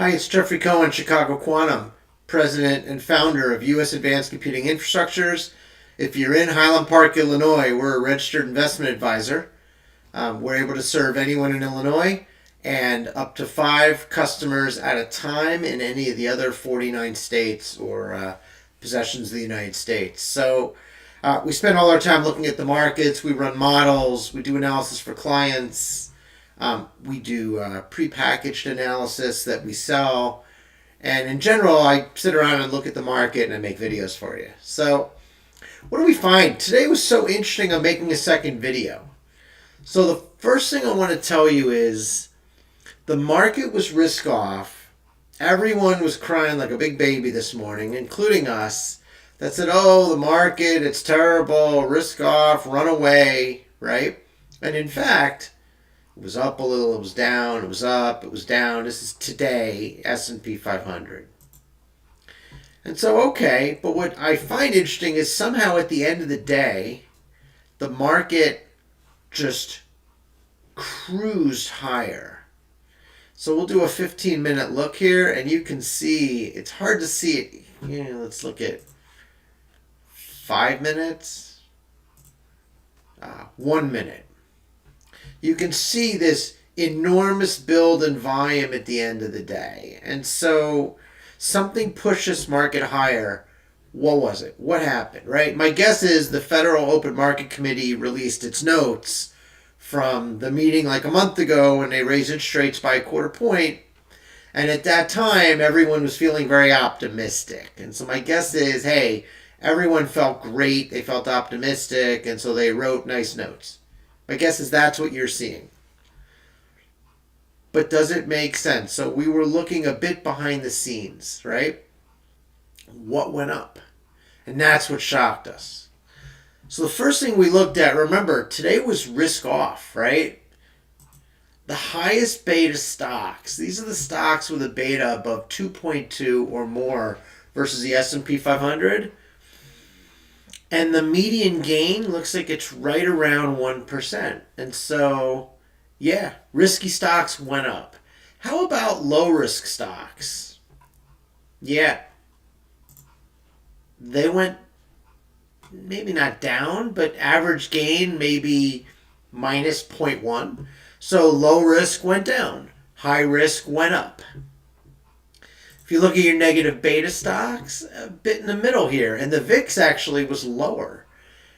Hi, it's Jeffrey Cohen, Chicago Quantum, president and founder of U.S. Advanced Computing Infrastructures. If you're in Highland Park, Illinois, we're a registered investment advisor. We're able to serve anyone in Illinois and up to 5 customers at a time in any of the other 49 states or possessions of the United States. So we spend all our time looking at the markets. We run models. We do analysis for clients. We do prepackaged analysis that we sell. And in general, I sit around and look at the market and I make videos for you. So, what do we find? Today was so interesting, I'm making a second video. So, the first thing I want to tell you is the market was risk off. Everyone was crying like a big baby this morning, including us, that said, oh, the market, it's terrible, risk off, run away, right? And in fact, it was up a little, it was down, it was up, it was down. This is today, S&P 500. And so, okay, but what I find interesting is somehow at the end of the day, the market just cruised higher. So we'll do a 15-minute look here, and you can see, it's hard to see it. Yeah, let's look at 5 minutes, 1 minute. You can see this enormous build in volume at the end of the day. And so something pushed this market higher. What was it? What happened, right? My guess is the Federal Open Market Committee released its notes from the meeting like a month ago when they raised interest rates by a quarter point. And at that time, everyone was feeling very optimistic. And so my guess is, hey, everyone felt great. They felt optimistic. And so they wrote nice notes. My guess is that's what you're seeing. But does it make sense? So we were looking a bit behind the scenes, right? What went up? And that's what shocked us. So the first thing we looked at, remember, today was risk off, right? The highest beta stocks, these are the stocks with a beta above 2.2 or more versus the S&P 500. And the median gain looks like it's right around 1%. And so, yeah, risky stocks went up. How about low-risk stocks? Yeah, they went maybe not down, but average gain maybe minus 0.1. So low risk went down. High risk went up. If you look at your negative beta stocks, a bit in the middle here, and the VIX actually was lower.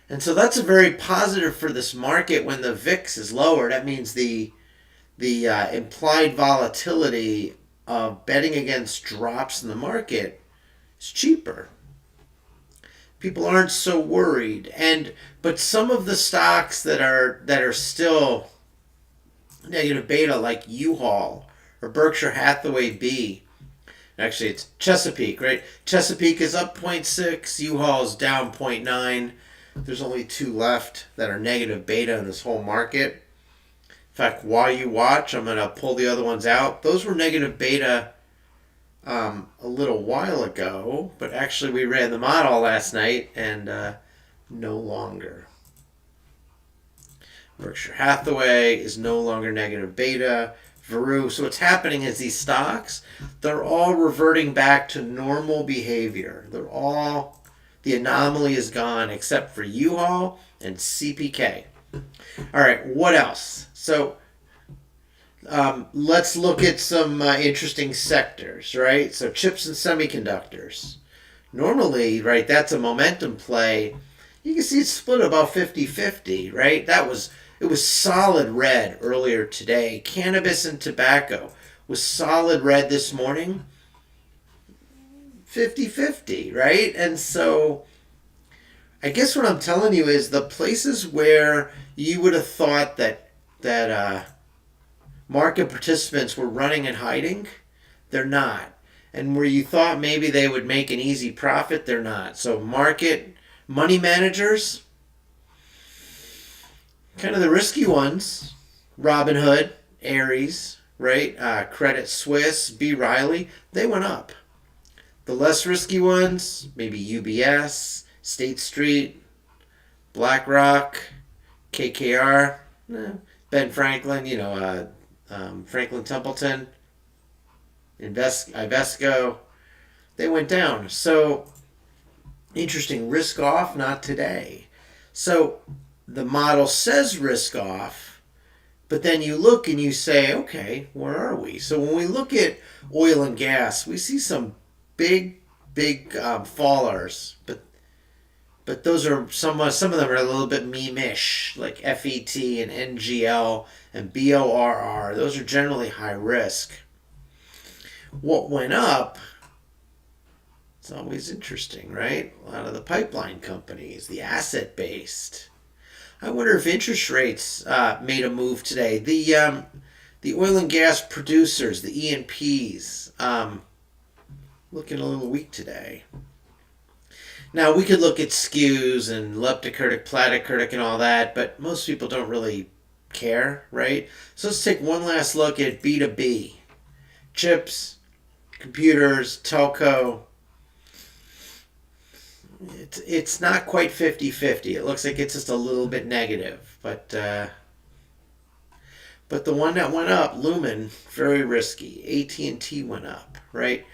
And so that's a very positive for this market when the VIX is lower. That means the implied volatility of betting against drops in the market is cheaper. People aren't so worried. But some of the stocks that are still negative beta, like U-Haul or Berkshire Hathaway B, actually, it's Chesapeake, right? Chesapeake is up 0.6. U-Haul is down 0.9. There's only 2 left that are negative beta in this whole market. In fact, while you watch, I'm going to pull the other ones out. Those were negative beta a little while ago, but actually we ran the model last night and no longer. Berkshire Hathaway is no longer negative beta. Veru. So what's happening is these stocks, they're all reverting back to normal behavior. The anomaly is gone except for U-Haul and CPK. All right, what else? So let's look at some interesting sectors, right? So chips and semiconductors. Normally, right, that's a momentum play. You can see it's split about 50-50, right? It was solid red earlier today. Cannabis and tobacco was solid red this morning. 50-50, right? And so I guess what I'm telling you is the places where you would have thought that market participants were running and hiding, they're not. And where you thought maybe they would make an easy profit, they're not. So money managers, kind of the risky ones, Robinhood, Ares, right? Credit Suisse, B. Riley, they went up. The less risky ones, maybe UBS, State Street, BlackRock, KKR, Ben Franklin, Franklin Templeton. Ivesco, they went down. So interesting, risk off, not today. So the model says risk off, but then you look and you say, okay, where are we? So when we look at oil and gas, we see some big fallers, but those are some of them are a little bit meme-ish, like FET and NGL and BORR. Those are generally high risk. What went up? It's always interesting, right? A lot of the pipeline companies, the asset-based. I wonder if interest rates made a move today. The oil and gas producers, the E&Ps, looking a little weak today. Now, we could look at skews and leptokurtic, platykurtic, and all that, but most people don't really care, right? So let's take one last look at B2B. Chips, computers, telco. It's not quite 50-50. It looks like it's just a little bit negative. But the one that went up, Lumen, very risky. AT&T went up, right?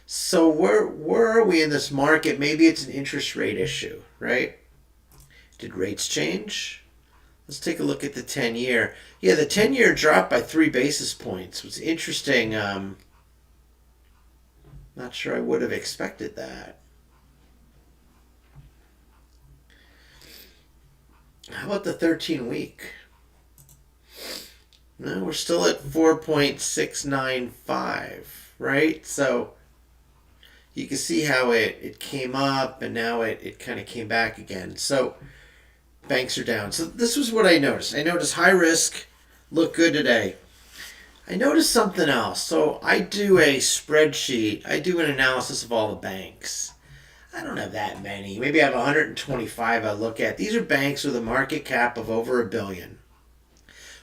So where are we in this market? Maybe it's an interest rate issue, right? Did rates change? Let's take a look at the 10-year. Yeah, the 10-year dropped by 3 basis points. What's interesting, not sure I would have expected that. How about the 13-week? No, we're still at 4.695, right? So you can see how it came up and now it kind of came back again. So banks are down. So this was what I noticed. I noticed high risk look good today. I noticed something else. So I do a spreadsheet. I do an analysis of all the banks. I don't have that many. Maybe I have 125 I look at. These are banks with a market cap of over $1 billion.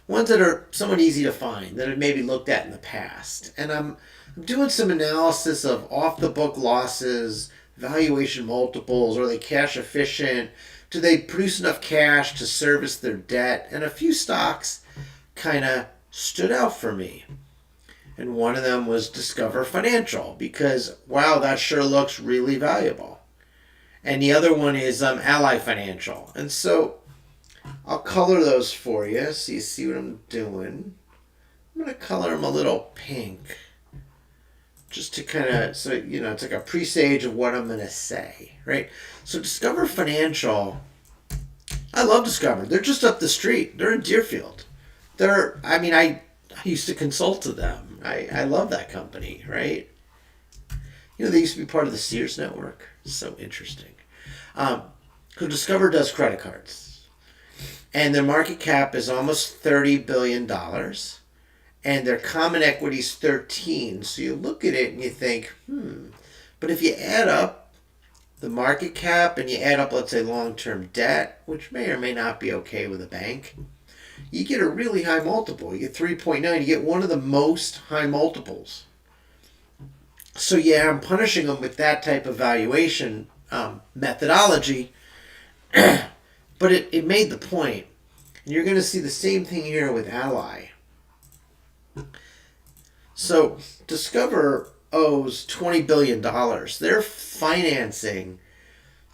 Ones that are somewhat easy to find, that I've maybe looked at in the past. And I'm doing some analysis of off-the-book losses, valuation multiples, are they cash efficient? Do they produce enough cash to service their debt? And a few stocks kind of stood out for me. And one of them was Discover Financial because, wow, that sure looks really valuable. And the other one is Ally Financial. And so I'll color those for you so you see what I'm doing. I'm going to color them a little pink just to kind of, so, you know, it's like a presage of what I'm going to say, right? So Discover Financial, I love Discover. They're just up the street. They're in Deerfield. I used to consult to them. I love that company, right? You know, they used to be part of the Sears network. So interesting. So Discover does credit cards. And their market cap is almost $30 billion. And their common equity is 13. So you look at it and you think, But if you add up the market cap and you add up, let's say, long-term debt, which may or may not be okay with a bank, you get a really high multiple. You get 3.9. You get one of the most high multiples. So yeah, I'm punishing them with that type of valuation methodology. But it made the point. And you're going to see the same thing here with Ally. So Discover owes $20 billion. They're financing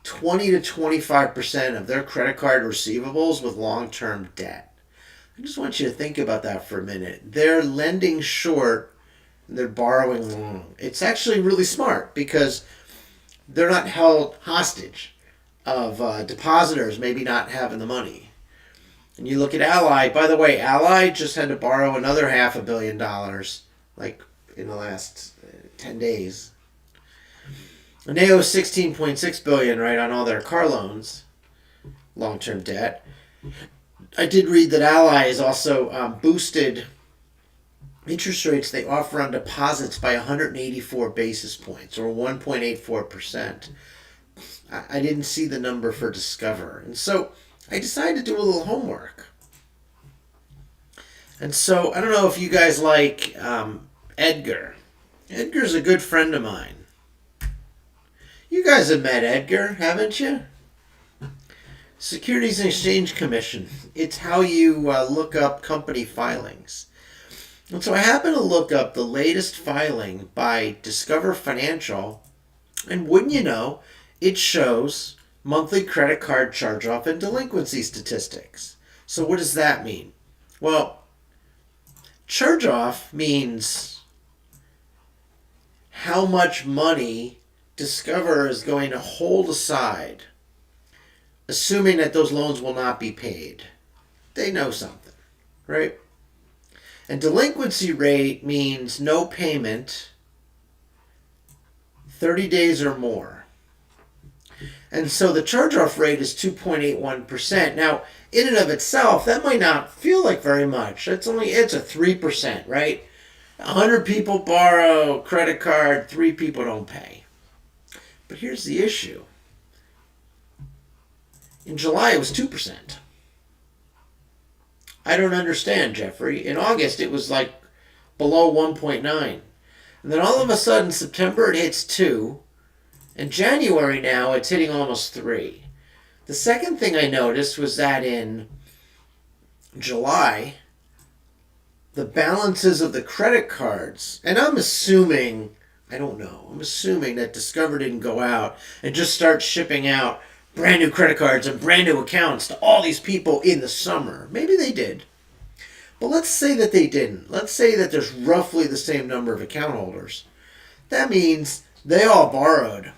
20 to 25% of their credit card receivables with long-term debt. I just want you to think about that for a minute. They're lending short, and they're borrowing long. It's actually really smart because they're not held hostage of depositors maybe not having the money. And you look at Ally. By the way, Ally just had to borrow another $500 million, like in the last 10 days. And they owe $16.6 billion, right, on all their car loans, long-term debt. I did read that Ally has also boosted interest rates they offer on deposits by 184 basis points, or 1.84%. I didn't see the number for Discover. And so I decided to do a little homework. And so I don't know if you guys like Edgar. Edgar's a good friend of mine. You guys have met Edgar, haven't you? Securities and Exchange Commission. It's how you look up company filings. And so I happened to look up the latest filing by Discover Financial, and wouldn't you know, it shows monthly credit card charge-off and delinquency statistics. So what does that mean? Well, charge-off means how much money Discover is going to hold aside, assuming that those loans will not be paid. They know something, right? And delinquency rate means no payment, 30 days or more. And so the charge-off rate is 2.81%. Now, in and of itself, that might not feel like very much. It's a 3%, right? 100 people borrow credit card, 3 people don't pay. But here's the issue. In July, it was 2%. I don't understand, Jeffrey. In August, it was like below 1.9. And then all of a sudden, September, it hits 2. And January now, it's hitting almost 3. The second thing I noticed was that in July, the balances of the credit cards, and I'm assuming, I don't know, I'm assuming that Discover didn't go out and just start shipping out brand new credit cards and brand new accounts to all these people in the summer. Maybe they did. But let's say that they didn't. Let's say that there's roughly the same number of account holders. That means they all borrowed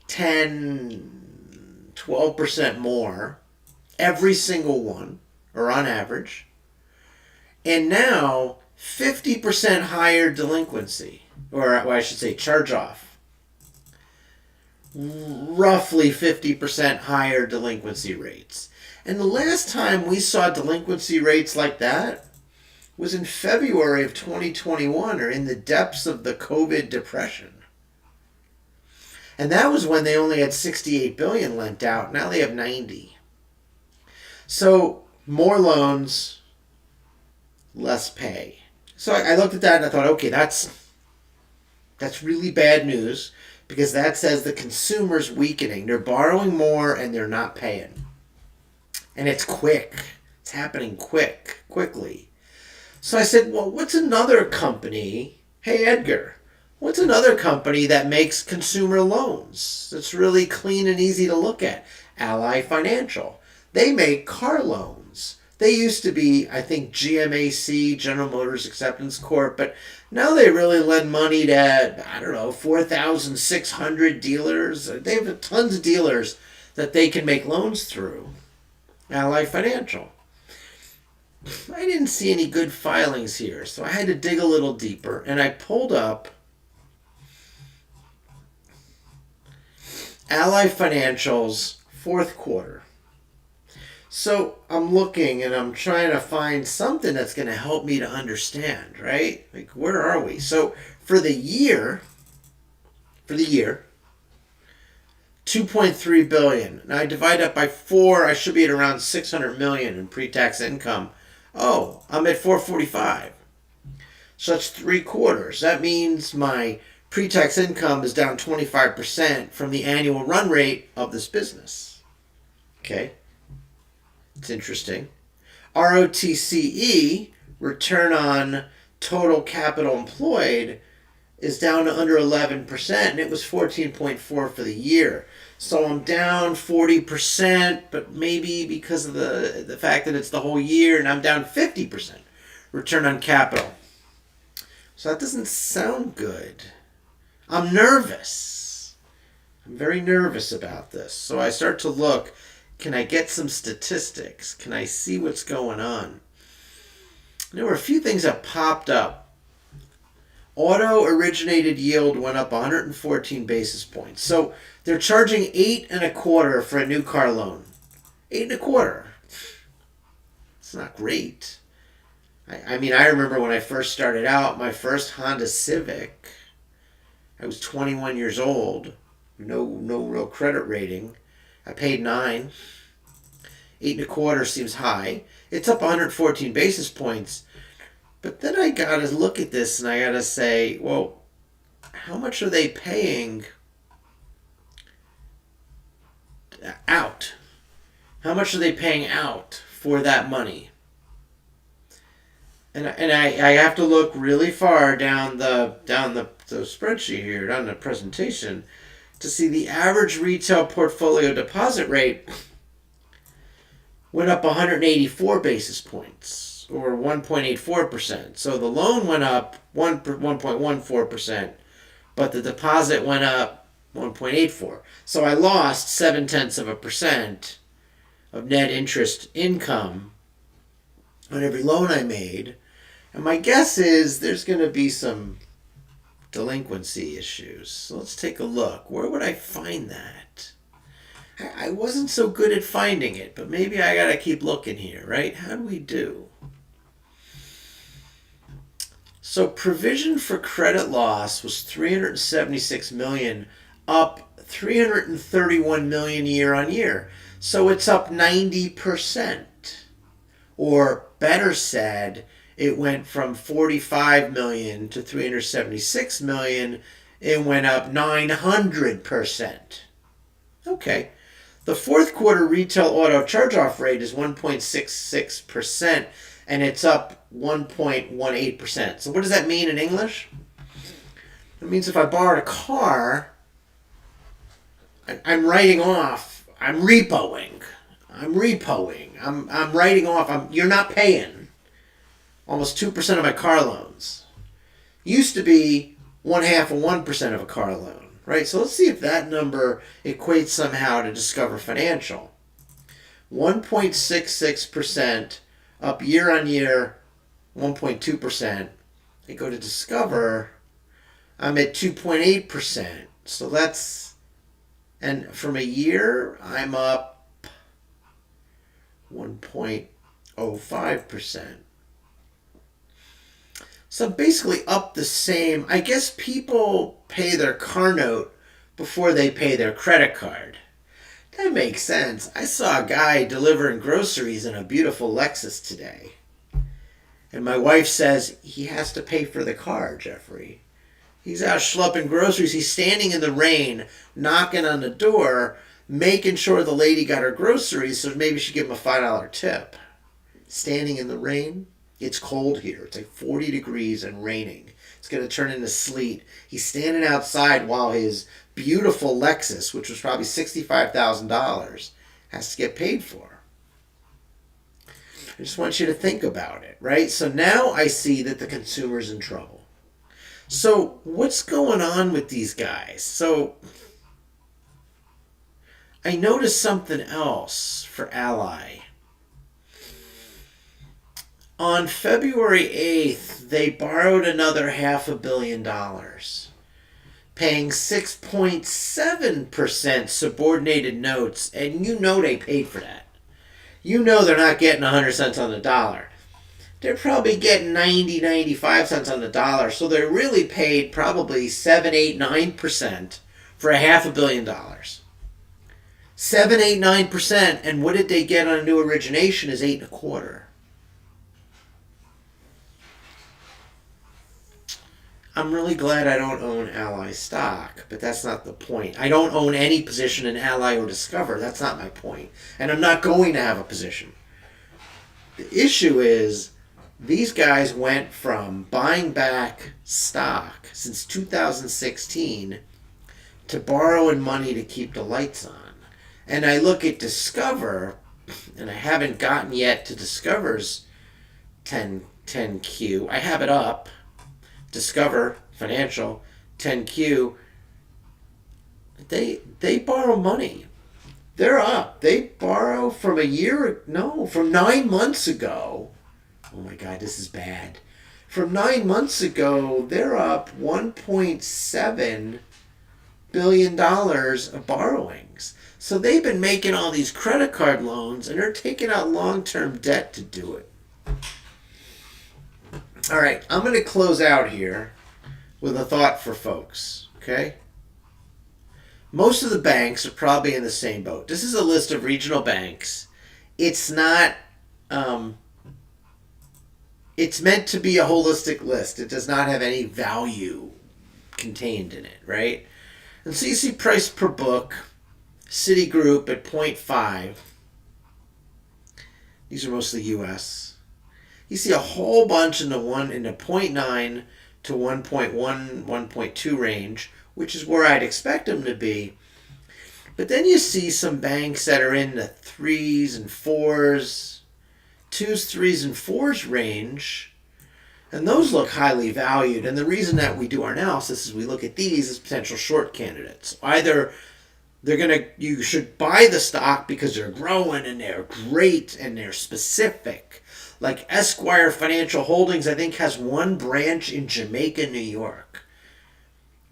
10, 12% more, every single one, or on average. And now 50% higher delinquency, or I should say charge-off. Roughly 50% higher delinquency rates. And the last time we saw delinquency rates like that was in February of 2021, or in the depths of the COVID depression. And that was when they only had 68 billion lent out. Now they have 90. So more loans, less pay. So I looked at that and I thought, okay, that's really bad news, because that says the consumer's weakening. They're borrowing more and they're not paying. And it's quick. It's happening quickly. So I said, well, what's another company? Hey, Edgar, what's another company that makes consumer loans that's really clean and easy to look at? Ally Financial. They make car loans. They used to be, I think, GMAC, General Motors Acceptance Corp., but now they really lend money to, 4,600 dealers. They have tons of dealers that they can make loans through. Ally Financial. I didn't see any good filings here, so I had to dig a little deeper, and I pulled up Ally Financial's fourth quarter. So I'm looking and I'm trying to find something that's going to help me to understand, right? Like, where are we? So for the year, 2.3 billion. Now I divide that by 4, I should be at around 600 million in pre-tax income. Oh, I'm at 445. So that's 3 quarters. That means my pre-tax income is down 25% from the annual run rate of this business. Okay? It's interesting. ROTCE, return on total capital employed, is down to under 11%, and it was 14.4 for the year. So I'm down 40%, but maybe because of the fact that it's the whole year, and I'm down 50% return on capital. So that doesn't sound good. I'm nervous. I'm very nervous about this. So I start to look, can I get some statistics? Can I see what's going on? There were a few things that popped up. Auto-originated yield went up 114 basis points. So they're charging 8.25% for a new car loan. 8.25%. It's not great. I remember when I first started out, my first Honda Civic, I was 21 years old, no real credit rating. I paid 9. 8.25% seems high. It's up 114 basis points. But then I got to look at this and I got to say, well, how much are they paying out? How much are they paying out for that money? I have to look really far down the spreadsheet here, down the presentation, to see the average retail portfolio deposit rate went up 184 basis points, or 1.84%. So the loan went up 1.14%, but the deposit went up 1.84. So I lost 0.7% of net interest income on every loan I made. And my guess is there's going to be some delinquency issues. So let's take a look. Where would I find that? I wasn't so good at finding it, but maybe I got to keep looking here, right? How do we do? So provision for credit loss was $376 million, up $331 million year on year. So it's up 90%. Or better said, it went from 45 million to 376 million. It went up 900%. Okay. The fourth quarter retail auto charge-off rate is 1.66%, and it's up 1.18%. So what does that mean in English? It means if I borrowed a car, I'm writing off, I'm repoing. I'm writing off. You're not paying almost 2% of my car loans. Used to be 0.5% of a car loan, right? So let's see if that number equates somehow to Discover Financial. 1.66% up year on year, 1.2%. I go to Discover, I'm at 2.8%. So that's, and from a year, I'm up 1.05%. So basically up the same. I guess people pay their car note before they pay their credit card. That makes sense. I saw a guy delivering groceries in a beautiful Lexus today. And my wife says he has to pay for the car, Jeffrey. He's out schlepping groceries. He's standing in the rain, knocking on the door, making sure the lady got her groceries, so maybe she give him a $5 tip. Standing in the rain. It's cold here. It's like 40 degrees and raining. It's going to turn into sleet. He's standing outside while his beautiful Lexus, which was probably $65,000, has to get paid for. I just want you to think about it, right? So now I see that the consumer's in trouble. So what's going on with these guys? So I noticed something else for Ally. On February 8th, they borrowed another $500 million, paying 6.7% subordinated notes, and you know they paid for that. You know they're not getting 100 cents on the dollar. They're probably getting 90, 95 cents on the dollar, so they really paid probably 7, 8, 9% for $500 million. 7, 8, 9%, and what did they get on a new origination is 8.25%. I'm really glad I don't own Ally stock, but that's not the point. I don't own any position in Ally or Discover. That's not my point. And I'm not going to have a position. The issue is these guys went from buying back stock since 2016 to borrowing money to keep the lights on. And I look at Discover, and I haven't gotten yet to Discover's 10Q. I have it up. Discover Financial 10Q. They borrow money. They're up. They borrow from from 9 months ago. Oh my God, this is bad. From 9 months ago, they're up $1.7 billion of borrowings. So they've been making all these credit card loans, and they're taking out long-term debt to do it. All right, I'm going to close out here with a thought for folks, okay? Most of the banks are probably in the same boat. This is a list of regional banks. It's not, it's meant to be a holistic list. It does not have any value contained in it, right? And so you see price per book, Citigroup at 0.5. These are mostly U.S. You see a whole bunch in the zero point 0.9 to 1.1, 1.2 range, which is where I'd expect them to be. But then you see some banks that are in the threes and fours, twos, threes, and fours range, and those look highly valued. And the reason that we do our analysis is we look at these as potential short candidates. Either you should buy the stock because they're growing and they're great and they're specific. Like Esquire Financial Holdings, I think, has one branch in Jamaica, New York.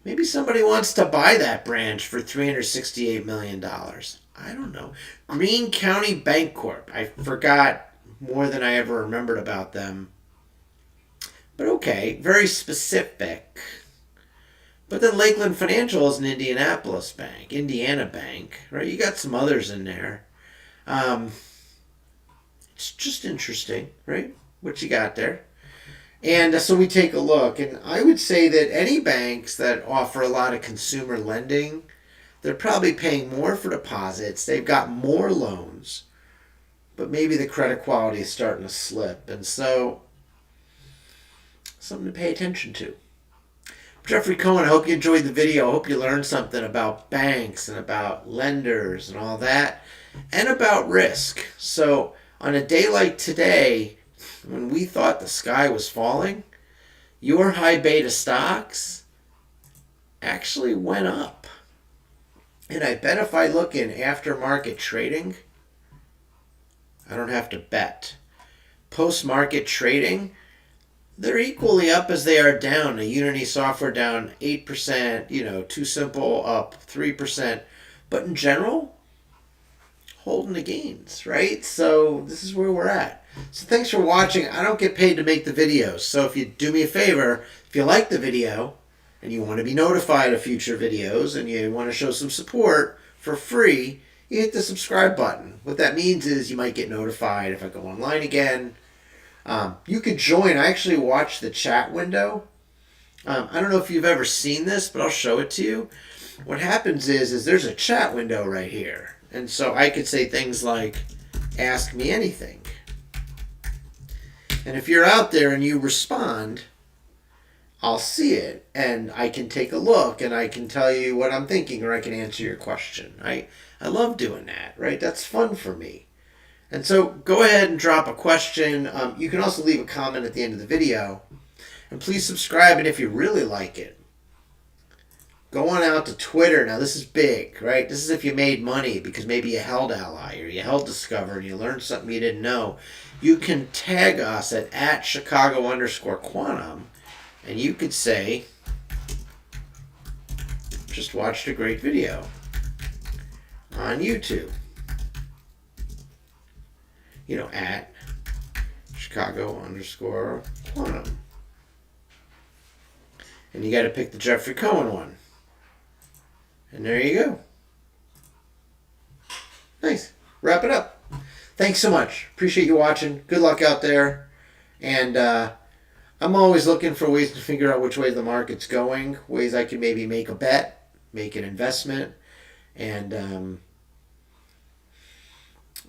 Maybe somebody wants to buy that branch for $368 million. I don't know. Greene County Bancorp. I forgot more than I ever remembered about them. But okay, very specific. But then Lakeland Financial is an Indianapolis bank, Indiana bank, right? You got some others in there. It's just interesting, right? What you got there. And so we take a look, and I would say that any banks that offer a lot of consumer lending, they're probably paying more for deposits. They've got more loans, but maybe the credit quality is starting to slip. And so, something to pay attention to. Jeffrey Cohen, I hope you enjoyed the video. I hope you learned something about banks and about lenders and all that, and about risk. So, on a day like today, when we thought the sky was falling, your high beta stocks actually went up. And I bet if I look in aftermarket trading, I don't have to bet. Post-market trading, they're equally up as they are down. A Unity software down 8%, Too Simple up 3%. But in general, holding the gains, right? So this is where we're at. So thanks for watching. I don't get paid to make the videos. So if you do me a favor, if you like the video and you want to be notified of future videos and you want to show some support for free, you hit the subscribe button. What that means is you might get notified if I go online again. You could join. I actually watch the chat window. I don't know if you've ever seen this, but I'll show it to you. What happens is there's a chat window right here. And so I could say things like, ask me anything. And if you're out there and you respond, I'll see it and I can take a look and I can tell you what I'm thinking or I can answer your question. I love doing that, right? That's fun for me. And so go ahead and drop a question. You can also leave a comment at the end of the video. And please subscribe, and if you really like it, go on out to Twitter. Now this is big, right? This is if you made money because maybe you held Ally or you held Discover and you learned something you didn't know. You can tag us at Chicago_Quantum, and you could say, just watched a great video on YouTube. At Chicago_Quantum. And you got to pick the Jeffrey Cohen one. And there you go. Nice. Wrap it up. Thanks so much. Appreciate you watching. Good luck out there. And I'm always looking for ways to figure out which way the market's going, ways I can maybe make a bet, make an investment. And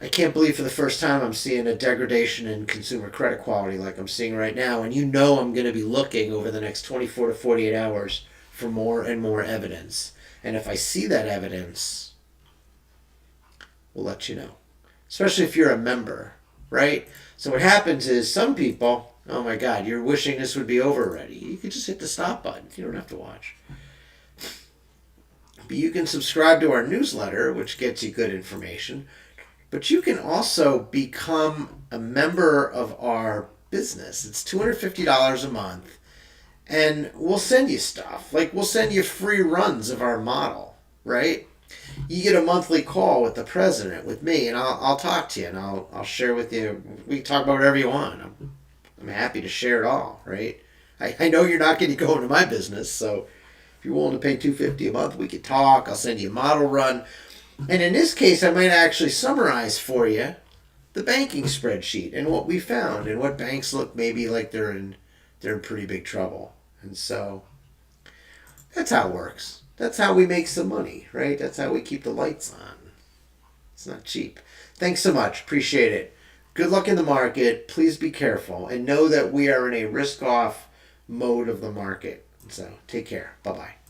I can't believe for the first time I'm seeing a degradation in consumer credit quality like I'm seeing right now. And I'm going to be looking over the next 24 to 48 hours for more and more evidence. And if I see that evidence, we'll let you know. Especially if you're a member, right? So what happens is some people, oh my God, you're wishing this would be over already. You could just hit the stop button. You don't have to watch. But you can subscribe to our newsletter, which gets you good information. But you can also become a member of our business. It's $250 a month. And we'll send you stuff. Like we'll send you free runs of our model, right? You get a monthly call with the president, with me, and I'll talk to you, and I'll share with you. We can talk about whatever you want. I'm happy to share it all, right? I know you're not going to go into my business, so if you're willing to pay $250 a month, we could talk. I'll send you a model run. And in this case, I might actually summarize for you the banking spreadsheet and what we found and what banks look maybe like they're in pretty big trouble. And so that's how it works. That's how we make some money, right? That's how we keep the lights on. It's not cheap. Thanks so much. Appreciate it. good luck in the market. Please be careful and know that we are in a risk-off mode of the market. So take care. Bye-bye.